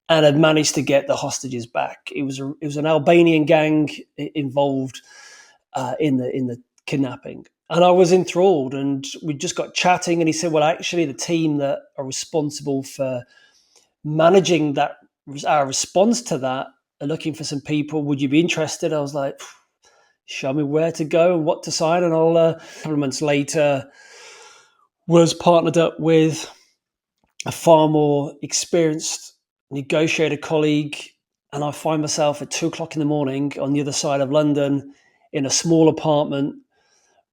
and had managed to get the hostages back. It was an Albanian gang involved in the kidnapping. And I was enthralled, and we just got chatting, and he said, well, actually, the team that are responsible for managing that, our response to that, are looking for some people. Would you be interested? I was like, show me where to go and what to sign. And I'll, a couple of months later, was partnered up with a far more experienced negotiator colleague. And I find myself at 2:00 in the morning on the other side of London in a small apartment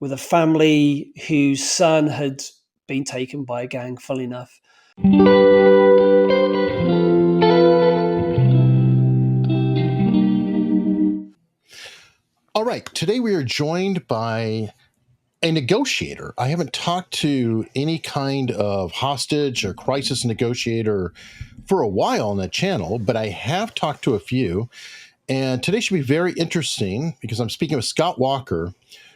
with a family whose son had been taken by a gang, funnily enough. All right. Today we are joined by a negotiator. I haven't talked to any kind of hostage or crisis negotiator for a while on the channel, but I have talked to a few. And today should be very interesting because I'm speaking with Scott Walker,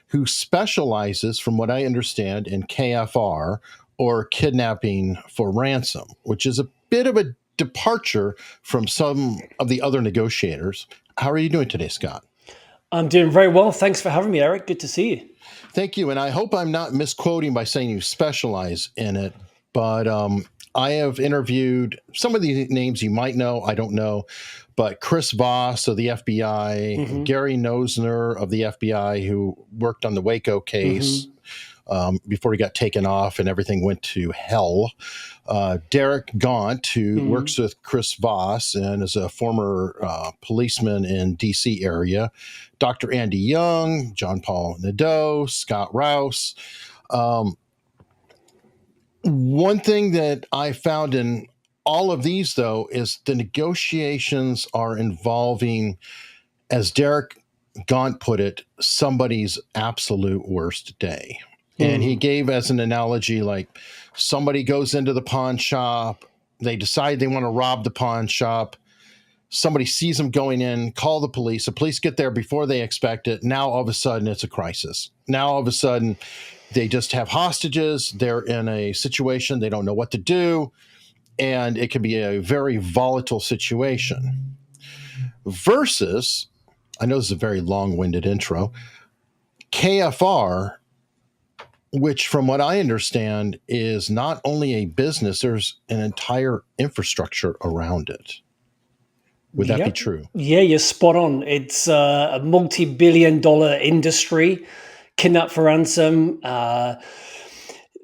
who specializes, from what I understand, in KFR, or kidnapping for ransom, which is a bit of a departure from some of the other negotiators. How are you doing today, Scott? I'm doing very well. Thanks for having me, Eric. Good to see you. Thank you. And I hope I'm not misquoting by saying you specialize in it, but I have interviewed some of these names you might know, I don't know, but Chris Voss of the FBI, Gary Nosner of the FBI, who worked on the Waco case before he got taken off and everything went to hell. Derek Gaunt, who works with Chris Voss and is a former policeman in D.C. area. Dr. Andy Young, John Paul Nadeau, Scott Rouse. One thing that I found in all of these, though, is the negotiations are involving, as Derek Gaunt put it, somebody's absolute worst day. And he gave as an analogy, like somebody goes into the pawn shop, they decide they want to rob the pawn shop. Somebody sees them going in, call the police get there before they expect it. Now, all of a sudden, it's a crisis. Now, all of a sudden, they just have hostages. They're in a situation. They don't know what to do. And it can be a very volatile situation. Versus, I know this is a very long-winded intro, KFR, which from what I understand is not only a business, there's an entire infrastructure around it. Would that be true? Yeah, you're spot on. It's a multi-billion-dollar industry, kidnap for ransom,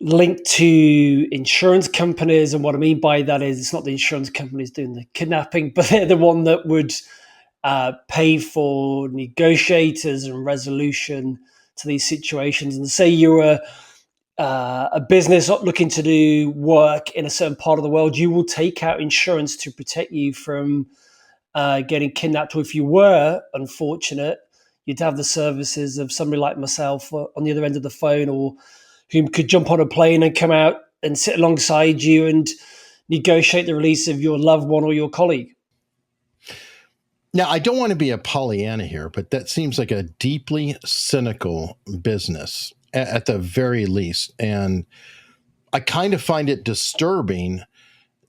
linked to insurance companies. And what I mean by that is it's not the insurance companies doing the kidnapping, but they're the one that would pay for negotiators and resolution to these situations. And say you're a business looking to do work in a certain part of the world, you will take out insurance to protect you from getting kidnapped. Or if you were unfortunate, you'd have the services of somebody like myself on the other end of the phone, or whom could jump on a plane and come out and sit alongside you and negotiate the release of your loved one or your colleague. Now, I don't want to be a Pollyanna here, but that seems like a deeply cynical business at the very least. And I kind of find it disturbing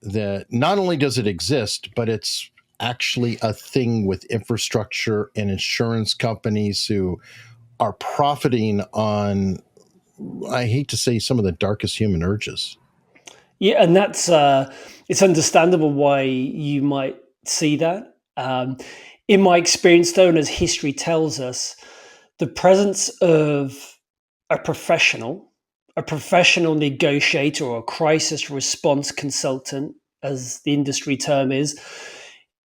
that not only does it exist, but it's actually a thing with infrastructure and insurance companies who are profiting on, I hate to say, some of the darkest human urges. Yeah, and that's it's understandable why you might see that. In my experience, though, and as history tells us, the presence of a professional negotiator or a crisis response consultant, as the industry term is,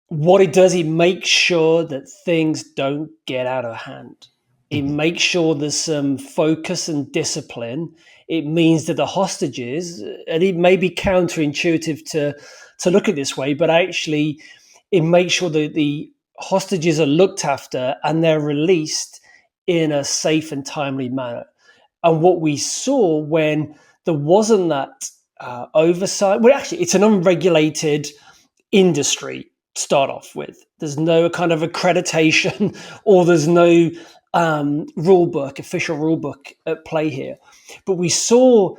what it does, it makes sure that things don't get out of hand. It makes sure there's some focus and discipline. It means that the hostages, and it may be counterintuitive to look at this way, but actually it makes sure that the hostages are looked after and they're released in a safe and timely manner. And what we saw when there wasn't that oversight, well, actually, it's an unregulated industry to start off with. There's no kind of accreditation or there's no official rule book at play here. But we saw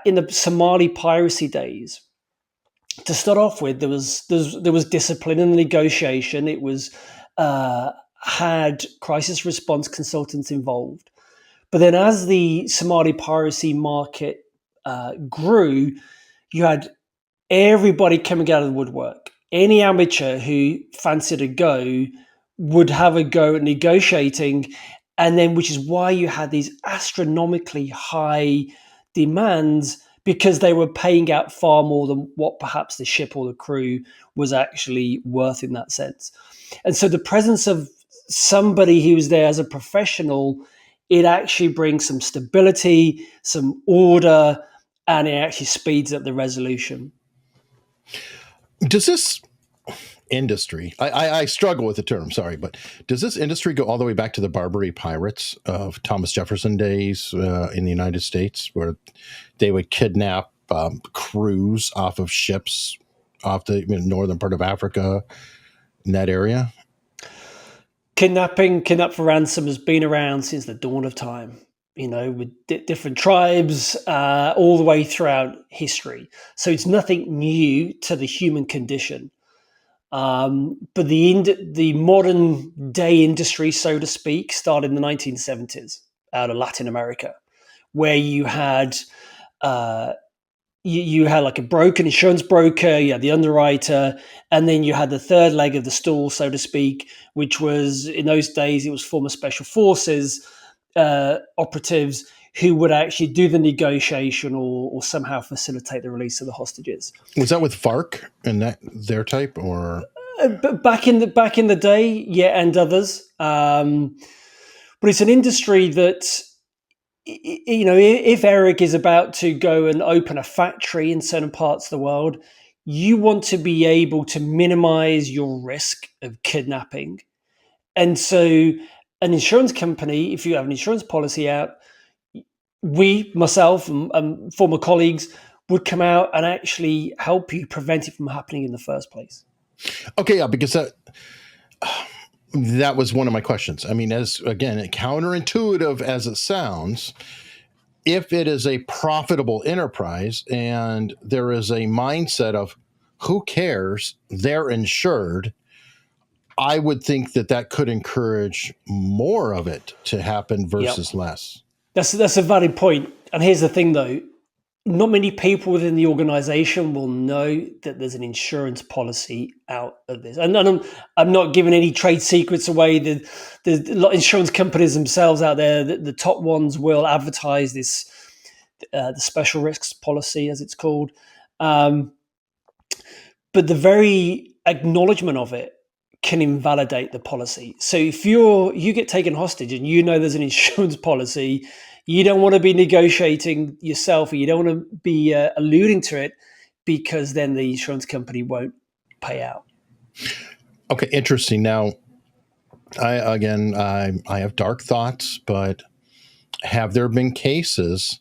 in the Somali piracy days, to start off with, there was discipline in the negotiation. It was had crisis response consultants involved. But then, as the Somali piracy market grew, you had everybody coming out of the woodwork. Any amateur who fancied a go would have a go at negotiating, and then which is why you had these astronomically high demands because they were paying out far more than what perhaps the ship or the crew was actually worth in that sense. And so the presence of somebody who was there as a professional, it actually brings some stability, some order, and it actually speeds up the resolution. Does this industry, I struggle with the term, sorry, but does this industry go all the way back to the Barbary pirates of Thomas Jefferson days in the United States, where they would kidnap crews off of ships off the northern part of Africa, in that area? Kidnap for ransom has been around since the dawn of time, with different tribes all the way throughout history. So it's nothing new to the human condition. But the modern day industry, so to speak, started in the 1970s out of Latin America, where you had you had like a broker, an insurance broker, you had the underwriter, and then you had the third leg of the stool, so to speak, which was, in those days, it was former special forces operatives who would actually do the negotiation or somehow facilitate the release of the hostages. Was that with FARC and their type, or back in the day, yeah, and others. But it's an industry that, if Eric is about to go and open a factory in certain parts of the world, you want to be able to minimize your risk of kidnapping. And so an insurance company, if you have an insurance policy out, myself and former colleagues would come out and actually help you prevent it from happening in the first place. Okay, yeah, because that was one of my questions. I mean, as again, counterintuitive as it sounds, if it is a profitable enterprise and there is a mindset of who cares, they're insured, I would think that could encourage more of it to happen versus less. That's a valid point. And here's the thing, though. Not many people within the organization will know that there's an insurance policy out of this. And I'm not giving any trade secrets away. The insurance companies themselves out there, the top ones will advertise this, the special risks policy, as it's called. But the very acknowledgement of it can invalidate the policy. So if you get taken hostage and there's an insurance policy, you don't want to be negotiating yourself, or you don't want to be alluding to it, because then the insurance company won't pay out. Okay, interesting. Now, I have dark thoughts, but have there been cases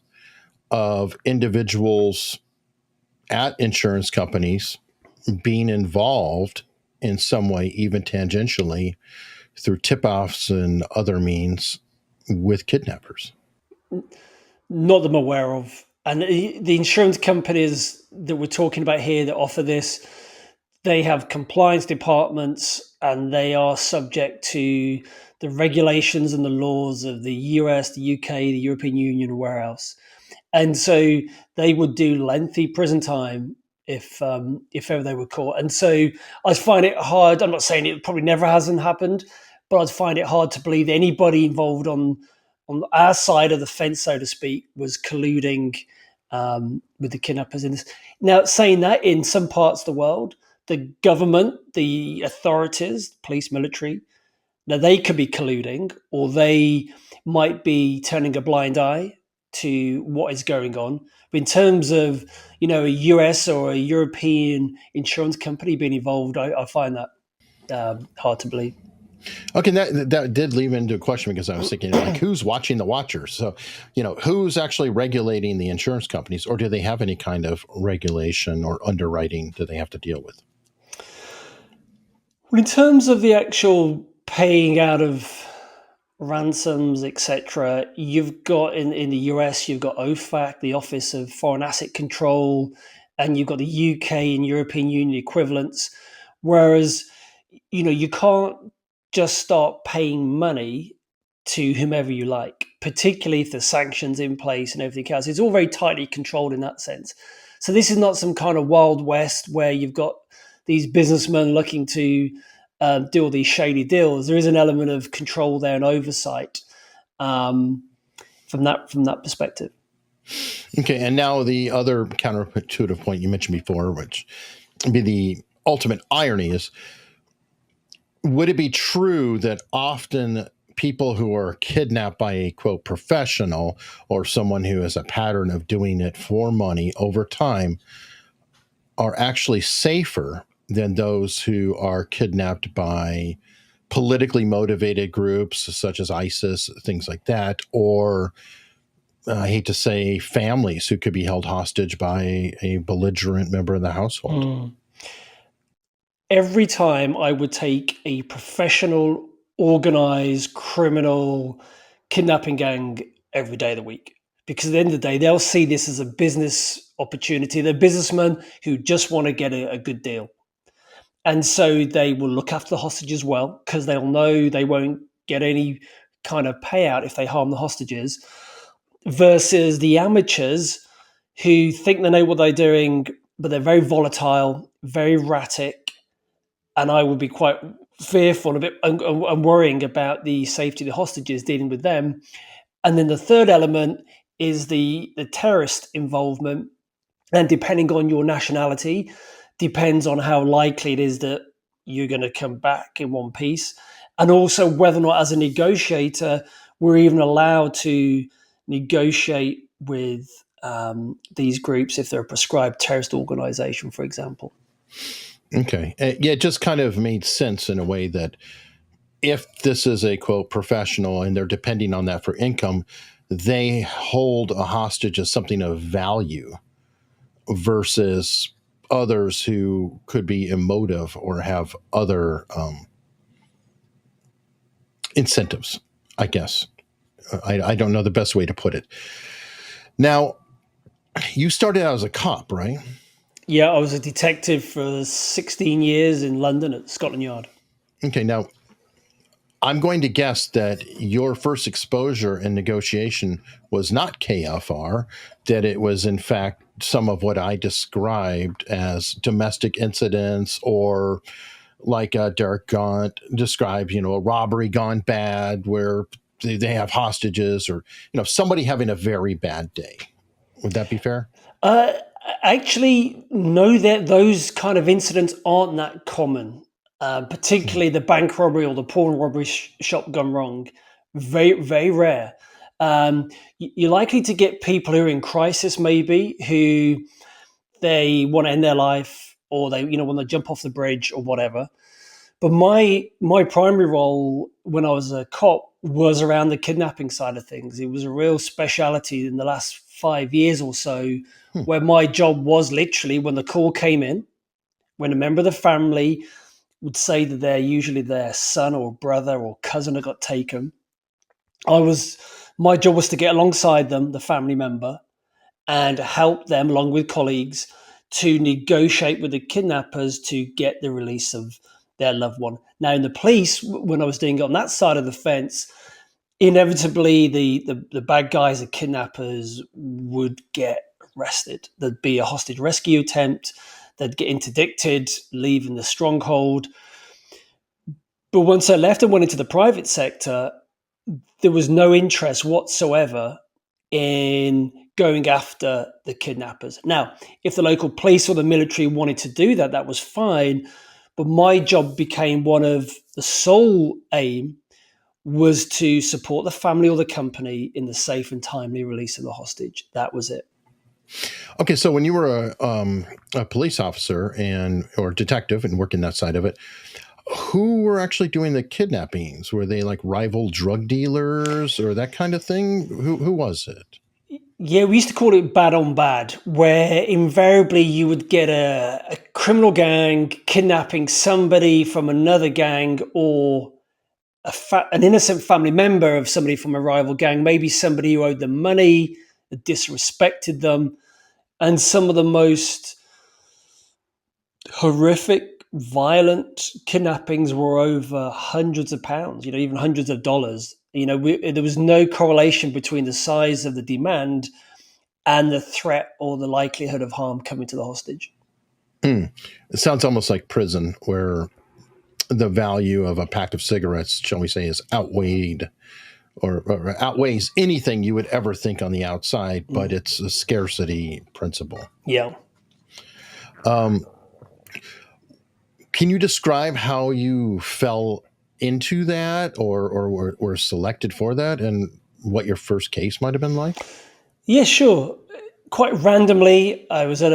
of individuals at insurance companies being involved in some way, even tangentially, through tip-offs and other means with kidnappers? Not that I'm aware of. And the insurance companies that we're talking about here that offer this, they have compliance departments, and they are subject to the regulations and the laws of the US, the UK, the European Union, or where else. And so they would do lengthy prison time if ever they were caught. And so I find it hard. I'm not saying it probably never hasn't happened, but I'd find it hard to believe anybody involved on our side of the fence, so to speak, was colluding with the kidnappers in this. Now, saying that, in some parts of the world, the government, the authorities, police, military, now they could be colluding, or they might be turning a blind eye to what is going on. But in terms of, a US or a European insurance company being involved, I find that hard to believe. Okay, that did lead into a question, because I was thinking, like, who's watching the watchers? So, who's actually regulating the insurance companies, or do they have any kind of regulation or underwriting that they have to deal with? Well, in terms of the actual paying out of ransoms, etc., you've got in the US, you've got OFAC, the Office of Foreign Asset Control, and you've got the UK and European Union equivalents. Whereas, you can't just start paying money to whomever you like, particularly if there's sanctions in place and everything else. It's all very tightly controlled in that sense. So this is not some kind of Wild West where you've got these businessmen looking to do all these shady deals. There is an element of control there and oversight from that perspective. Okay, and now the other counterintuitive point you mentioned before, which would be the ultimate irony, is would it be true that often people who are kidnapped by a, quote, professional or someone who has a pattern of doing it for money over time are actually safer than those who are kidnapped by politically motivated groups such as ISIS, things like that, or I hate to say families who could be held hostage by a belligerent member of the household? Every time I would take a professional, organized criminal kidnapping gang every day of the week. Because at the end of the day, they'll see this as a business opportunity. They're businessmen who just want to get a good deal. And so they will look after the hostages well, because they'll know they won't get any kind of payout if they harm the hostages, versus the amateurs who think they know what they're doing, but they're very volatile, very erratic, and I would be quite fearful a bit and worrying about the safety of the hostages, dealing with them. And then the third element is the terrorist involvement, and depending on your nationality, depends on how likely it is that you're going to come back in one piece, and also whether or not, as a negotiator, we're even allowed to negotiate with these groups if they're a prescribed terrorist organization, for example. Okay. Yeah, it just kind of made sense in a way that if this is a, quote, professional and they're depending on that for income, they hold a hostage as something of value versus others who could be emotive or have other incentives, I guess. I don't know the best way to put it. Now, you started out as a cop, right? Yeah, I was a detective for 16 years in London at Scotland Yard. Okay, now I'm going to guess that your first exposure in negotiation was not KFR, that it was, in fact, some of what I described as domestic incidents, or like Derek Gaunt described, a robbery gone bad where they have hostages, or, somebody having a very bad day. Would that be fair? Uh, Actually, no, that those kind of incidents aren't that common. Particularly the bank robbery or the pawn robbery shop gone wrong. Very, very rare. You're likely to get people who are in crisis, maybe, who they want to end their life, or they, want to jump off the bridge or whatever. But my primary role when I was a cop was around the kidnapping side of things. It was a real speciality in the last 5 years or so, where my job was literally, when the call came in, when a member of the family would say that they're usually their son or brother or cousin had got taken, my job was to get alongside them, the family member, and help them, along with colleagues, to negotiate with the kidnappers to get the release of their loved one. Now, in the police, when I was doing it on that side of the fence, inevitably the bad guys, the kidnappers, would get arrested. There'd be a hostage rescue attempt. They'd get interdicted, leaving the stronghold. But once I left and went into the private sector, there was no interest whatsoever in going after the kidnappers. Now, if the local police or the military wanted to do that, that was fine. But my job became one of the sole aim was to support the family or the company in the safe and timely release of the hostage. That was it. Okay, so when you were a police officer or detective and working that side of it, who were actually doing the kidnappings? Were they like rival drug dealers or that kind of thing? Who was it? Yeah, we used to call it bad on bad, where invariably you would get a criminal gang kidnapping somebody from another gang, or an innocent family member of somebody from a rival gang, maybe somebody who owed them money, that disrespected them. And some of the most horrific, violent kidnappings were over hundreds of pounds, even hundreds of dollars. There was no correlation between the size of the demand and the threat or the likelihood of harm coming to the hostage. It sounds almost like prison, where the value of a pack of cigarettes, shall we say, is outweighed or outweighs anything you would ever think on the outside, but it's a scarcity principle. Yeah. Can you describe how you fell into that or were selected for that, and what your first case might have been like? Yeah, sure. Quite randomly, I was at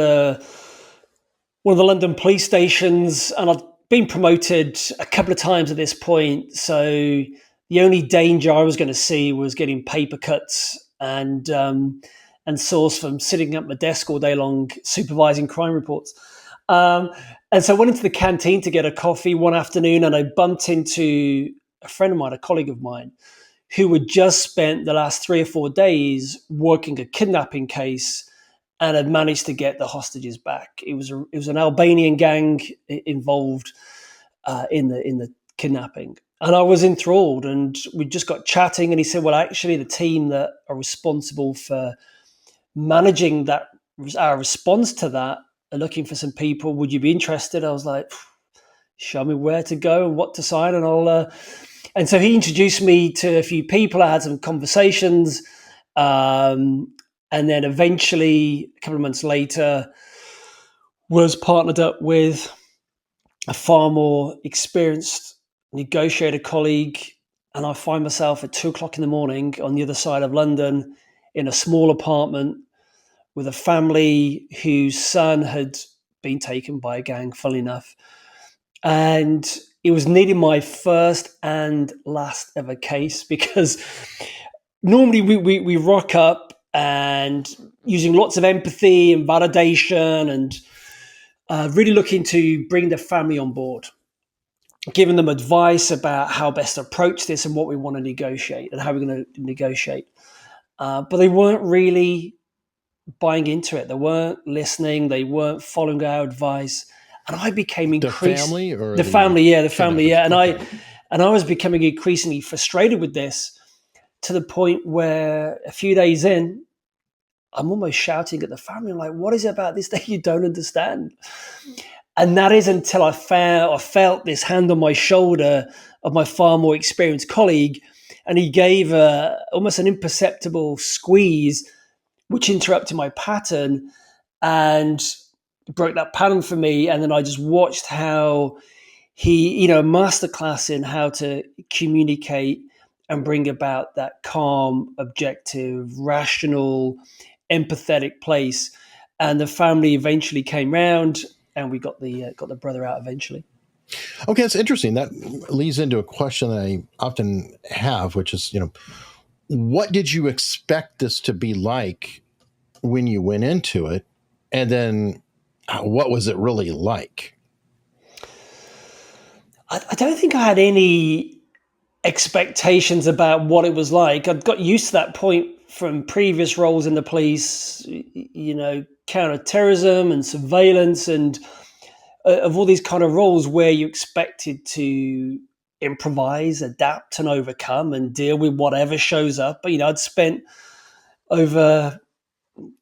one of the London police stations, and I'd been promoted a couple of times at this point. So the only danger I was going to see was getting paper cuts and source from sitting at my desk all day long supervising crime reports. And so I went into the canteen to get a coffee one afternoon, and I bumped into a friend of mine, a colleague of mine, who had just spent the last 3 or 4 days working a kidnapping case and had managed to get the hostages back. It was an Albanian gang involved in the kidnapping, and I was enthralled. And we just got chatting, and he said, "Well, actually, the team that are responsible for managing that, our response to that, are looking for some people. Would you be interested?" I was like, "Show me where to go and what to sign, and I'll." And so he introduced me to a few people. I had some conversations. And then eventually, a couple of months later, was partnered up with a far more experienced negotiator colleague. And I find myself at 2:00 in the morning on the other side of London in a small apartment with a family whose son had been taken by a gang, funnily enough. And it was nearly my first and last ever case, because normally we rock up and using lots of empathy and validation and really looking to bring the family on board, giving them advice about how best to approach this and what we want to negotiate and how we're going to negotiate. But they weren't really buying into it. They weren't listening. They weren't following our advice. And I became increasingly the family, yeah. And I was becoming increasingly frustrated with this, to the point where a few days in, I'm almost shouting at the family. I'm like, "What is it about this that you don't understand?" And that is until I felt this hand on my shoulder of my far more experienced colleague, and he gave almost an imperceptible squeeze, which interrupted my pattern and broke that pattern for me. And then I just watched how he, a masterclass in how to communicate and bring about that calm, objective, rational, empathetic place. And the family eventually came round, and we got the brother out eventually. Okay, that's interesting. That leads into a question that I often have, which is, what did you expect this to be like when you went into it? And then what was it really like? I don't think I had any expectations about what it was like. I'd got used to that point from previous roles in the police, counter-terrorism and surveillance, and of all these kind of roles where you expected to improvise, adapt, and overcome and deal with whatever shows up. But I'd spent over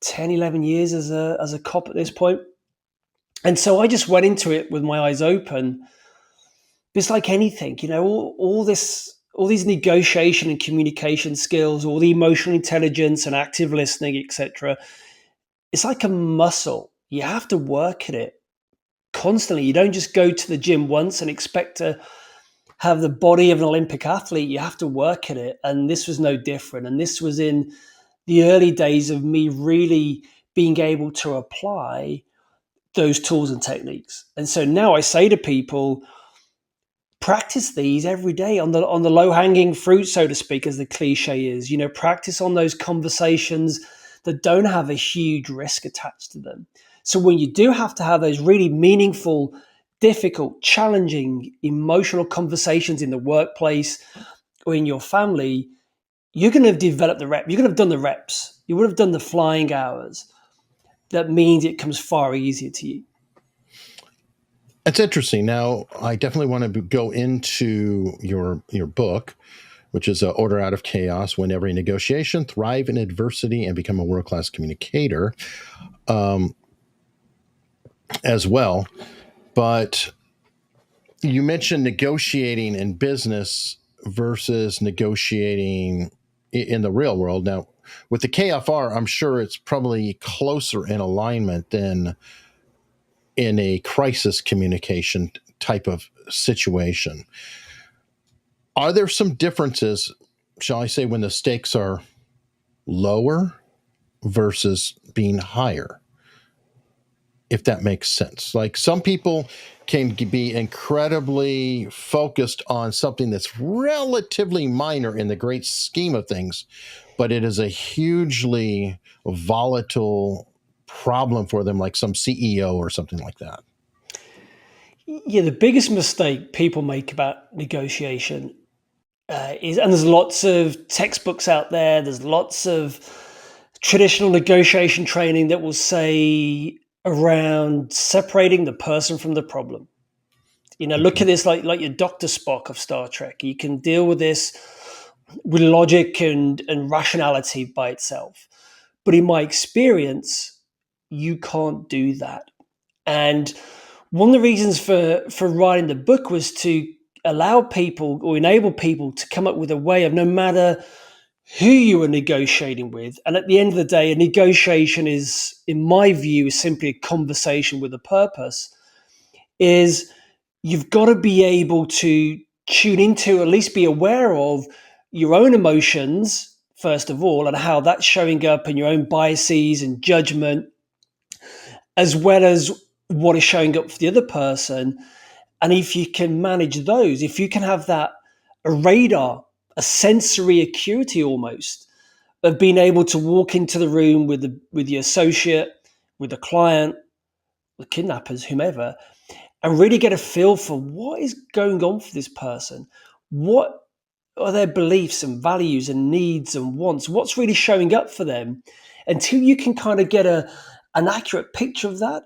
10, 11 years as a cop at this point, and so I just went into it with my eyes open. It's like anything, all these negotiation and communication skills, all the emotional intelligence and active listening, etc. It's like a muscle. You have to work at it constantly. You don't just go to the gym once and expect to have the body of an Olympic athlete. You have to work at it. And this was no different. And this was in the early days of me really being able to apply those tools and techniques. And so now I say to people, practice these every day on the low-hanging fruit, so to speak, as the cliche is. Practice on those conversations that don't have a huge risk attached to them. So when you do have to have those really meaningful, difficult, challenging, emotional conversations in the workplace or in your family, you're going to have developed the rep. You're going to have done the reps. You would have done the flying hours. That means it comes far easier to you. It's interesting. Now, I definitely want to go into your book, which is Order Out of Chaos: Win Every Negotiation, Thrive in Adversity, and Become a World-Class Communicator, um, as well. But you mentioned negotiating in business versus negotiating in the real world. Now, with the KFR, I'm sure it's probably closer in alignment than in a crisis communication type of situation. Are there some differences, shall I say, when the stakes are lower versus being higher? If that makes sense. Like, some people can be incredibly focused on something that's relatively minor in the great scheme of things, but it is a hugely volatile problem for them, like some CEO or something like that. Yeah, the biggest mistake people make about negotiation is, and there's lots of textbooks out there, there's lots of traditional negotiation training that will say around separating the person from the problem. Look Okay. at this like your Dr. Spock of Star Trek. You can deal with this with logic and rationality by itself. But in my experience, you can't do that. And one of the reasons for writing the book was to allow people or enable people to come up with a way of, no matter who you are negotiating with, and at the end of the day, a negotiation is, in my view, is simply a conversation with a purpose, is you've got to be able to tune into, at least be aware of your own emotions, first of all, and how that's showing up in your own biases and judgment, as well as what is showing up for the other person. And if you can manage those, if you can have that, a radar, a sensory acuity almost, of being able to walk into the room with your associate, with the client, the kidnappers, whomever, and really get a feel for what is going on for this person. What are their beliefs and values and needs and wants? What's really showing up for them? Until you can kind of get an accurate picture of that,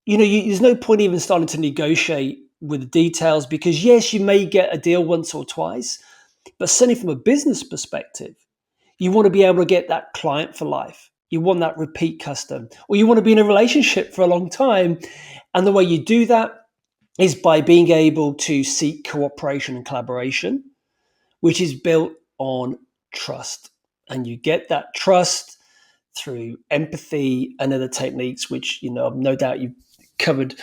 there's no point even starting to negotiate with the details, because yes, you may get a deal once or twice, but certainly from a business perspective, you want to be able to get that client for life. You want that repeat custom, or you want to be in a relationship for a long time. And the way you do that is by being able to seek cooperation and collaboration, which is built on trust. And you get that trust through empathy and other techniques, which, no doubt you've covered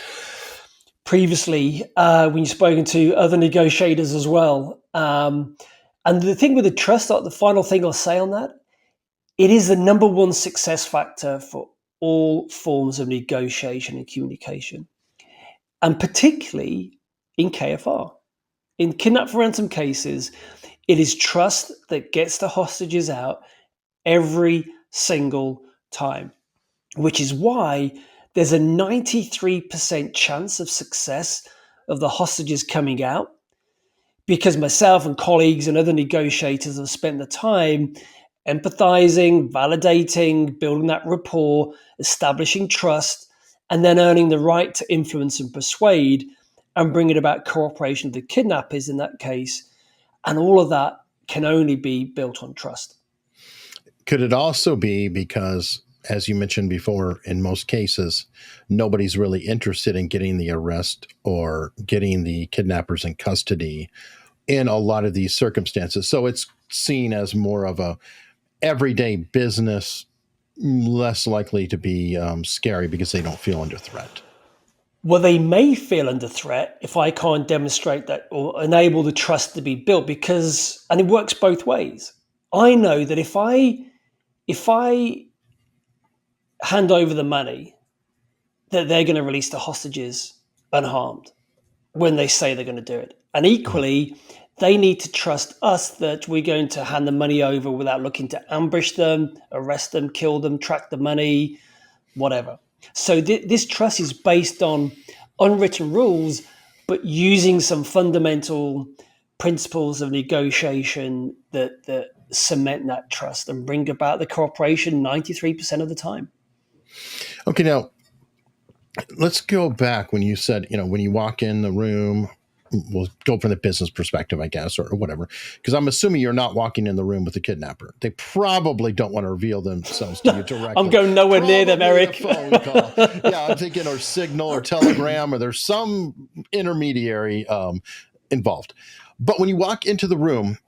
previously when you've spoken to other negotiators as well. And the thing with the trust, the final thing I'll say on that, it is the number one success factor for all forms of negotiation and communication, and particularly in KFR. In kidnap for ransom cases, it is trust that gets the hostages out every single time, which is why there's a 93% chance of success of the hostages coming out, because myself and colleagues and other negotiators have spent the time empathizing, validating, building that rapport, establishing trust, and then earning the right to influence and persuade and bringing about cooperation of the kidnappers in that case. And all of that can only be built on trust. Could it also be because, as you mentioned before, in most cases, nobody's really interested in getting the arrest or getting the kidnappers in custody in a lot of these circumstances? So it's seen as more of a everyday business, less likely to be scary because they don't feel under threat. Well, they may feel under threat if I can't demonstrate that or enable the trust to be built, because, and it works both ways. I know that if I hand over the money, that they're going to release the hostages unharmed when they say they're going to do it. And Mhm. equally, they need to trust us that we're going to hand the money over without looking to ambush them, arrest them, kill them, track the money, whatever. So this trust is based on unwritten rules, but using some fundamental principles of negotiation that cement that trust and bring about the cooperation 93% of the time. Okay, now let's go back when you said, when you walk in the room, we'll go from the business perspective, I guess, or whatever, because I'm assuming you're not walking in the room with the kidnapper. They probably don't want to reveal themselves to you directly. I'm going nowhere near them, Eric. A phone call. Yeah, I'm thinking, or Signal or Telegram, or there's some intermediary involved. But when you walk into the room,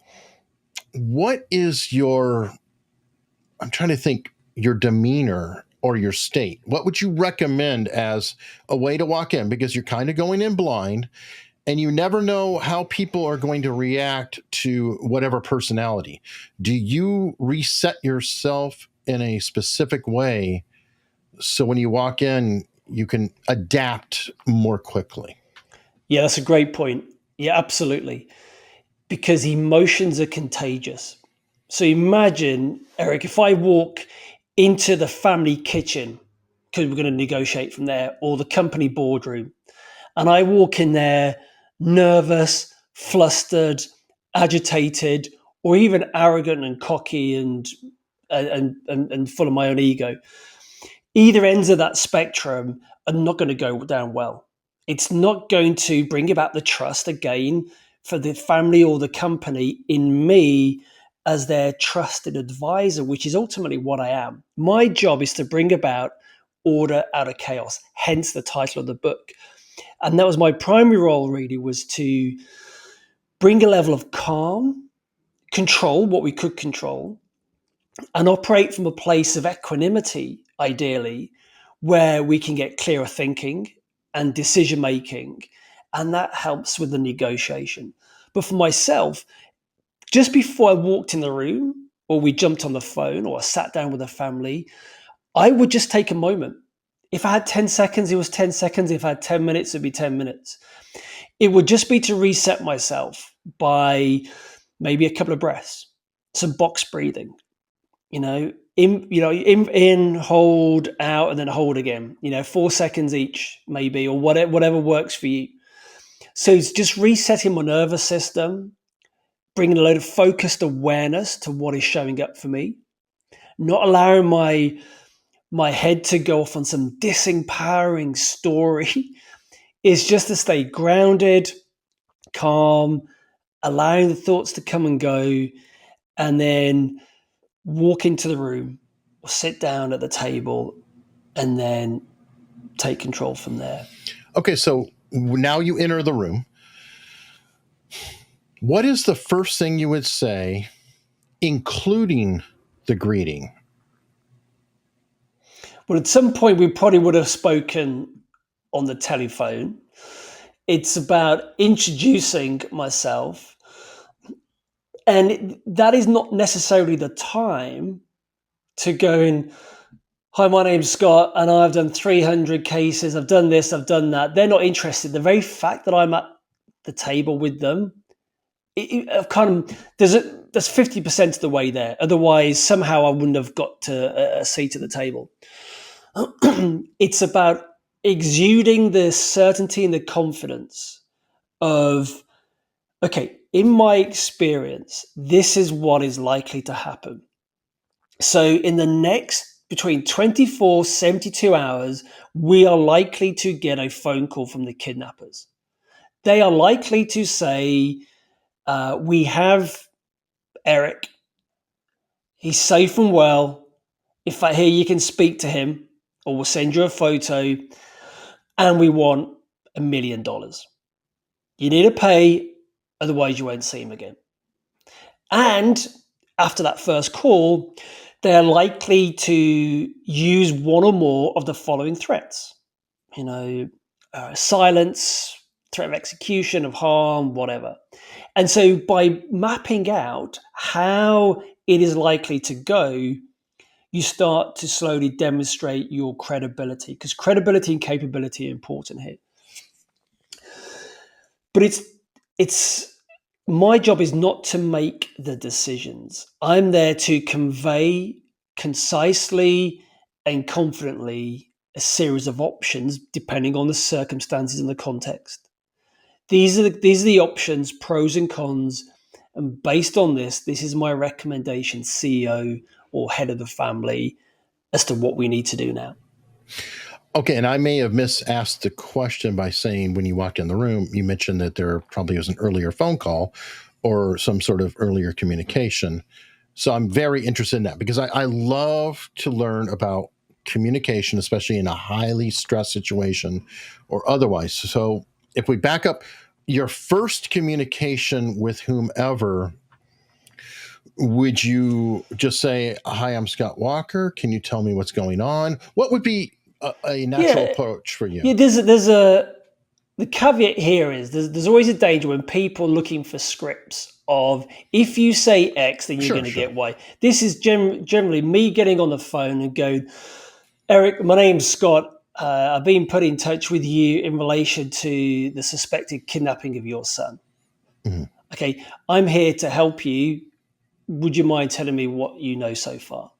what is I'm trying to think, your demeanor or your state? What would you recommend as a way to walk in? Because you're kind of going in blind, and you never know how people are going to react to whatever personality. Do you reset yourself in a specific way so when you walk in, you can adapt more quickly? Yeah, that's a great point. Yeah, absolutely. Because emotions are contagious. So imagine, Eric, if I walk into the family kitchen, because we're going to negotiate from there, or the company boardroom, and I walk in there nervous, flustered, agitated, or even arrogant and cocky and full of my own ego. Either ends of that spectrum are not going to go down well. It's not going to bring about the trust again for the family or the company in me as their trusted advisor, which is ultimately what I am. My job is to bring about order out of chaos, hence the title of the book. And that was my primary role, really, was to bring a level of calm, control what we could control, and operate from a place of equanimity, ideally, where we can get clearer thinking and decision making. And that helps with the negotiation. But for myself, just before I walked in the room, or we jumped on the phone, or I sat down with a family, I would just take a moment. If I had 10 seconds, it was 10 seconds. If I had 10 minutes, it'd be 10 minutes. It would just be to reset myself by maybe a couple of breaths, some box breathing, in, hold, out, and then hold again, 4 seconds each, maybe, or whatever works for you. So it's just resetting my nervous system, bringing a load of focused awareness to what is showing up for me, not allowing my head to go off on some disempowering story. Is just to stay grounded, calm, allowing the thoughts to come and go, and then walk into the room or sit down at the table and then take control from there. Okay, so now you enter the room. What is the first thing you would say, including the greeting? Well, at some point, we probably would have spoken on the telephone. It's about introducing myself. And that is not necessarily the time to go in, hi, my name's Scott, and I've done 300 cases. I've done this, I've done that. They're not interested. The very fact that I'm at the table with them, there's 50% of the way there. Otherwise, somehow I wouldn't have got to a seat at the table. It's about exuding the certainty and the confidence of, okay, in my experience, this is what is likely to happen. So in the next between 24, 72 hours, we are likely to get a phone call from the kidnappers. They are likely to say, we have Eric. He's safe and well. If I hear you can speak to him, or we'll send you a photo, and we want $1 million. You need to pay, otherwise you won't see him again. And after that first call, they're likely to use one or more of the following threats. Silence, threat of execution, of harm, whatever. And so by mapping out how it is likely to go, you start to slowly demonstrate your credibility, because credibility and capability are important here. But it's my job is not to make the decisions. I'm there to convey concisely and confidently a series of options depending on the circumstances and the context. These are the options, pros and cons, and based on this is my recommendation, CEO or head of the family, as to what we need to do now. Okay, and I may have misasked the question by saying when you walked in the room, you mentioned that there probably was an earlier phone call or some sort of earlier communication. So I'm very interested in that because I love to learn about communication, especially in a highly stressed situation or otherwise. So if we back up, your first communication with whomever, would you just say, "Hi, I'm Scott Walker. Can you tell me what's going on?" What would be a natural Yeah, approach for you? yeah. There's a the caveat here is there's always a danger when people are looking for scripts of if you say X, then you're Sure, going to sure. get Y. This is generally me getting on the phone and going, Eric, my name's Scott. I've been put in touch with you in relation to the suspected kidnapping of your son. Mhm. Okay, I'm here to help you. Would you mind telling me what you know so far?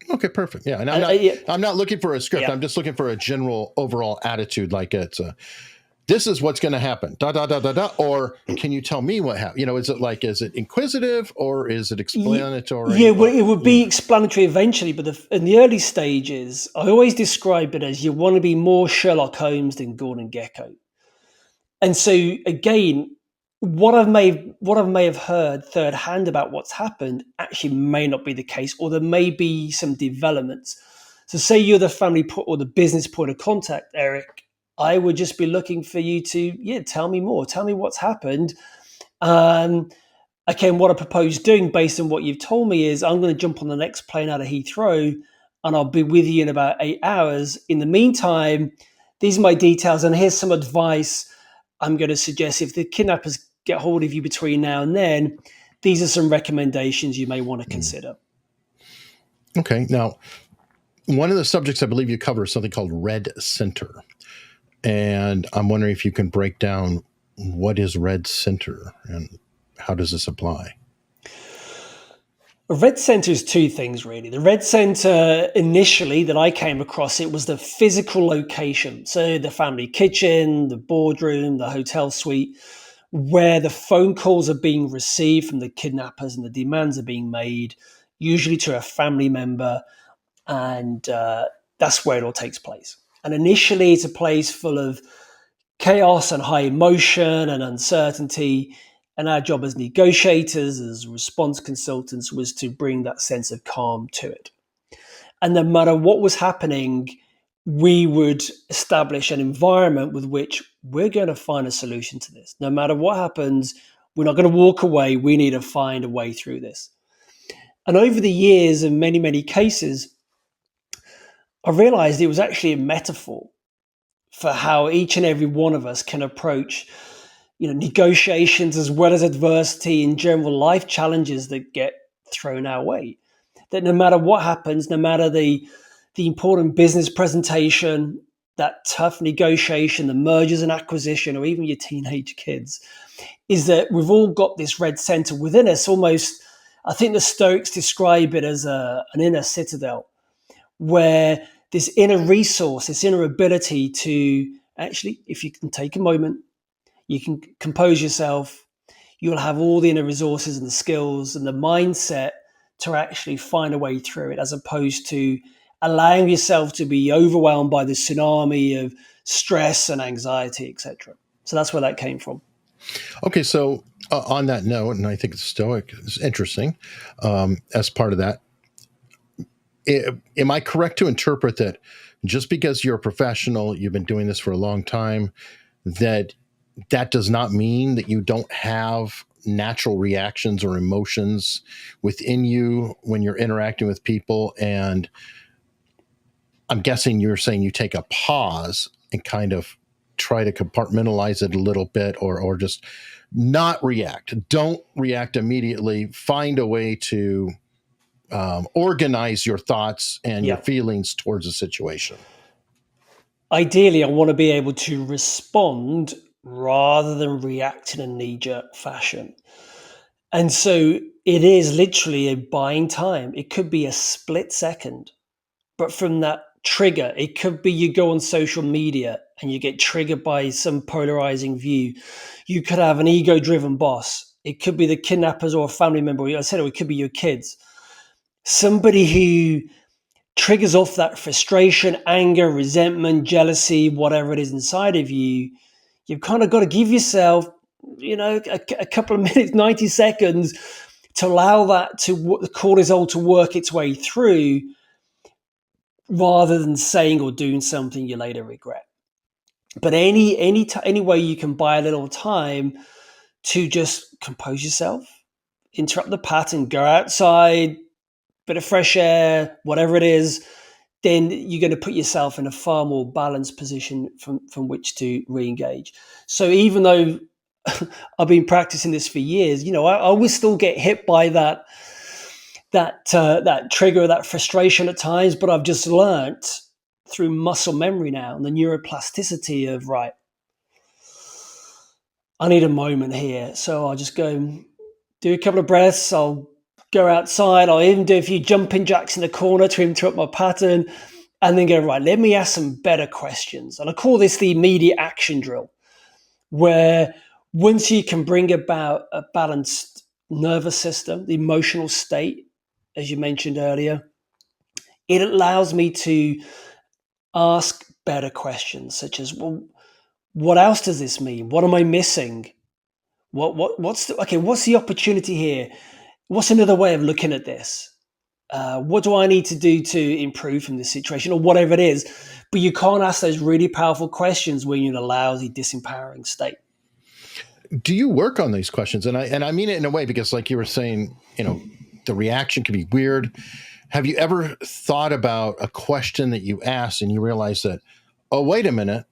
Okay, perfect. Yeah, and Yeah, I'm not looking for a script. yeah. I'm just looking for a general overall attitude. Like it's a, this is what's going to happen. Da da da da da. Or can you tell me what happened? Is it inquisitive or is it explanatory? Yeah, well, Or it would be explanatory eventually, but in the early stages, I always describe it as you want to be more Sherlock Holmes than Gordon Gekko. And so again, what I may have heard third hand about what's happened actually may not be the case, or there may be some developments. So say you're the or the business point of contact, Eric. I would just be looking for you to tell me more, tell me what's happened. Um, okay, and what I propose doing based on what you've told me is I'm going to jump on the next plane out of Heathrow and I'll be with you in about 8 hours. In the meantime, these are my details, and here's some advice I'm going to suggest. If the kidnappers get hold of you between now and then, these are some recommendations you may want to mm. consider. Okay. Now, one of the subjects I believe you cover is something called red center. And I'm wondering if you can break down what is red center and how does this apply? A red center is two things really. The red center initially that I came across, it was the physical location. So the family kitchen, the boardroom, the hotel suite, where the phone calls are being received from the kidnappers and the demands are being made, usually to a family member, and that's where it all takes place. And initially, it's a place full of chaos and high emotion and uncertainty. And our job as negotiators, as response consultants, was to bring that sense of calm to it. And no matter what was happening, we would establish an environment with which we're going to find a solution to this. No matter what happens, we're not going to walk away. We need to find a way through this. And over the years, in many, many cases, I realized it was actually a metaphor for how each and every one of us can approach negotiations as well as adversity and general life challenges that get thrown our way. That no matter what happens, no matter the important business presentation, that tough negotiation, the mergers and acquisition, or even your teenage kids, is that we've all got this red center within us. Almost, I think the Stoics describe it as an inner citadel, where this inner resource, this inner ability to actually, if you can take a moment, you can compose yourself, you'll have all the inner resources and the skills and the mindset to actually find a way through it, as opposed to allowing yourself to be overwhelmed by the tsunami of stress and anxiety, etc. So that's where that came from. Okay, so on that note, and I think the Stoic is interesting as part of that. Am I correct to interpret that just because you're a professional, you've been doing this for a long time, that does not mean that you don't have natural reactions or emotions within you when you're interacting with people? And I'm guessing you're saying you take a pause and kind of try to compartmentalize it a little bit, or just not react. Don't react immediately. Find a way to organize your thoughts and your Yeah. feelings towards a situation. Ideally, I want to be able to respond rather than react in a knee jerk fashion. And so it is literally a buying time. It could be a split second, but from that trigger, it could be you go on social media and you get triggered by some polarizing view. You could have an ego driven boss. It could be the kidnappers or a family member. I said it could be your kids. Somebody who triggers off that frustration, anger, resentment, jealousy, whatever it is inside of you, you've kind of got to give yourself, a couple of minutes, 90 seconds to allow that the cortisol to work its way through, rather than saying or doing something you later regret. But any way you can buy a little time to just compose yourself, interrupt the pattern, go outside, bit of fresh air, whatever it is, then you're going to put yourself in a far more balanced position from which to re-engage. So even though I've been practicing this for years, I always still get hit by that trigger, that frustration at times, but I've just learnt through muscle memory now and the neuroplasticity of, right, I need a moment here. So I'll just go do a couple of breaths. I'll go outside. I'll even do a few jumping jacks in the corner to interrupt my pattern, and then go, right, let me ask some better questions. And I call this the immediate action drill, where once you can bring about a balanced nervous system, the emotional state, as you mentioned earlier, it allows me to ask better questions, such as, well, what else does this mean? What am I missing? What's the opportunity here? What's another way of looking at this? What do I need to do to improve from this situation, or whatever it is? But you can't ask those really powerful questions when you're in a lousy, disempowering state. Do you work on these questions? And I mean it in a way, because like you were saying, the reaction can be weird. Have you ever thought about a question that you asked and you realize that, oh, wait a minute,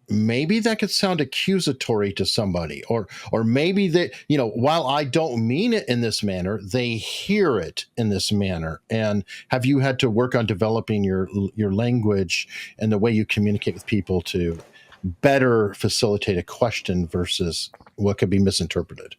maybe that could sound accusatory to somebody, or maybe that, while I don't mean it in this manner, they hear it in this manner? And have you had to work on developing your language and the way you communicate with people to better facilitate a question versus what could be misinterpreted?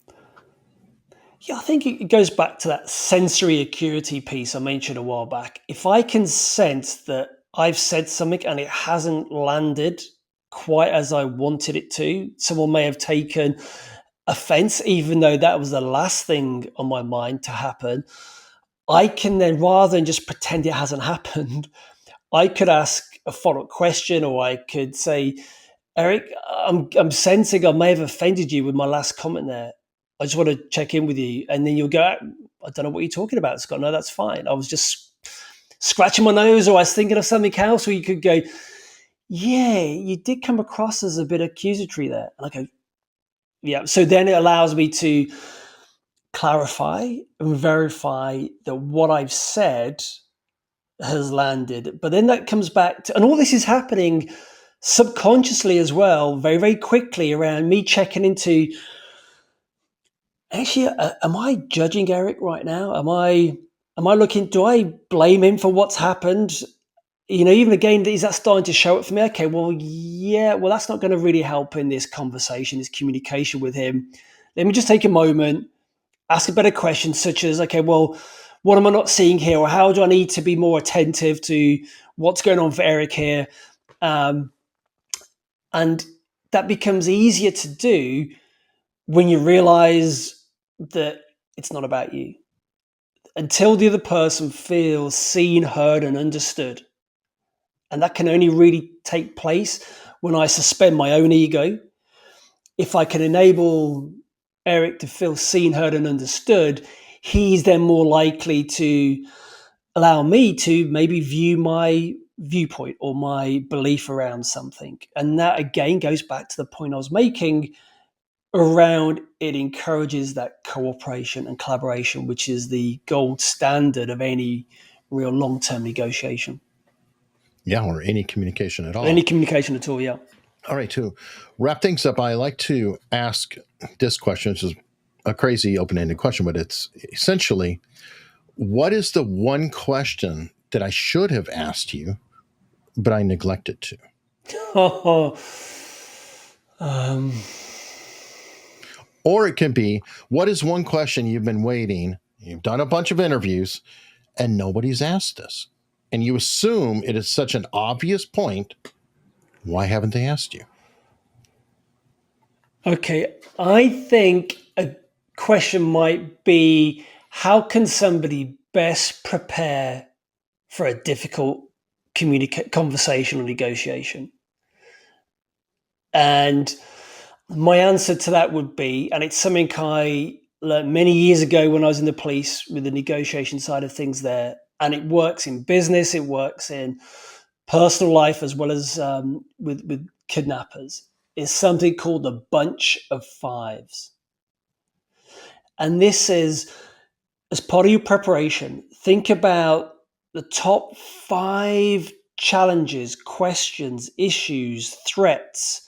Yeah, I think it goes back to that sensory acuity piece I mentioned a while back. If I can sense that I've said something and it hasn't landed quite as I wanted it to, someone may have taken offense, even though that was the last thing on my mind to happen, I can then, rather than just pretend it hasn't happened, I could ask a follow-up question, or I could say, Eric, I'm sensing I may have offended you with my last comment there. I just want to check in with you. And then you'll go, I don't know what you're talking about, Scott. No, that's fine. I was just scratching my nose, or I was thinking of something else. Or you could go, yeah, you did come across as a bit accusatory there. And I go, yeah. So then it allows me to clarify and verify that what I've said has landed. But then that comes back to, and all this is happening subconsciously as well, very, very quickly, around me checking into, actually, am I judging Eric right now? Am I looking, do I blame him for what's happened? Even again, is that starting to show up for me? Okay, well, yeah, well, that's not going to really help in this conversation, this communication with him. Let me just take a moment, ask a better question, such as, okay, well, what am I not seeing here? Or how do I need to be more attentive to what's going on for Eric here? And that becomes easier to do when you realize that it's not about you. Until the other person feels seen, heard, and understood. And that can only really take place when I suspend my own ego. If I can enable Eric to feel seen, heard, and understood, he's then more likely to allow me to maybe view my viewpoint or my belief around something. And that again goes back to the point I was making around, it encourages that cooperation and collaboration, which is the gold standard of any real long-term negotiation. Yeah, or any communication at all. Any communication at all, yeah. All right, to wrap things up, I like to ask this question, which is a crazy open-ended question, but it's essentially, what is the one question that I should have asked you, but I neglected to? Or it can be, what is one question you've been waiting, you've done a bunch of interviews, and nobody's asked this? And you assume it is such an obvious point. Why haven't they asked you? Okay, I think a question might be, how can somebody best prepare for a difficult conversation or negotiation? And my answer to that would be, and it's something I learned many years ago when I was in the police with the negotiation side of things there, and it works in business, it works in personal life as well as with kidnappers, is something called the bunch of fives. And this is, as part of your preparation, think about the top 5 challenges, questions, issues, threats,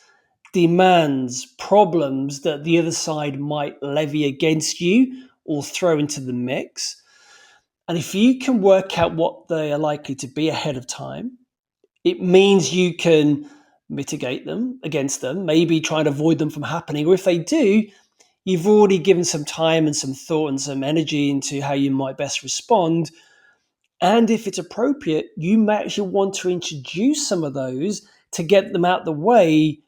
demands, problems that the other side might levy against you or throw into the mix. And if you can work out what they are likely to be ahead of time, it means you can mitigate them against them, maybe try and avoid them from happening. Or if they do, you've already given some time and some thought and some energy into how you might best respond. And if it's appropriate, you may actually want to introduce some of those to get them out the way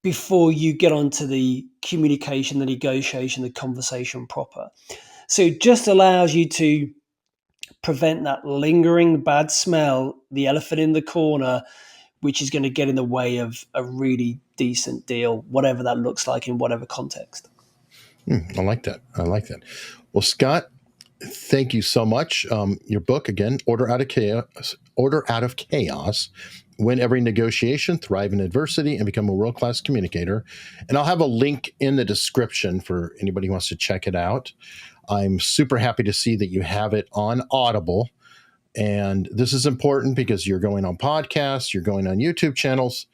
before you get onto the communication, the negotiation, the conversation proper. So it just allows you to prevent that lingering bad smell, the elephant in the corner, which is going to get in the way of a really decent deal, whatever that looks like in whatever context. I like that. I like that. Well, Scott, thank you so much. Your book, again, Order Out of Chaos, Win Every Negotiation, Thrive in Adversity, and Become a World-Class Communicator. And I'll have a link in the description for anybody who wants to check it out. I'm super happy to see that you have it on Audible. And this is important because you're going on podcasts, you're going on YouTube channels.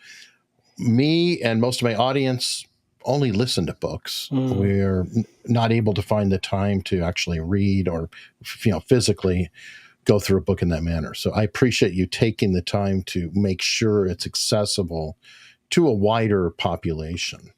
Me and most of my audience only listen to books. We're not able to find the time to actually read or, physically go through a book in that manner. So I appreciate you taking the time to make sure it's accessible to a wider population.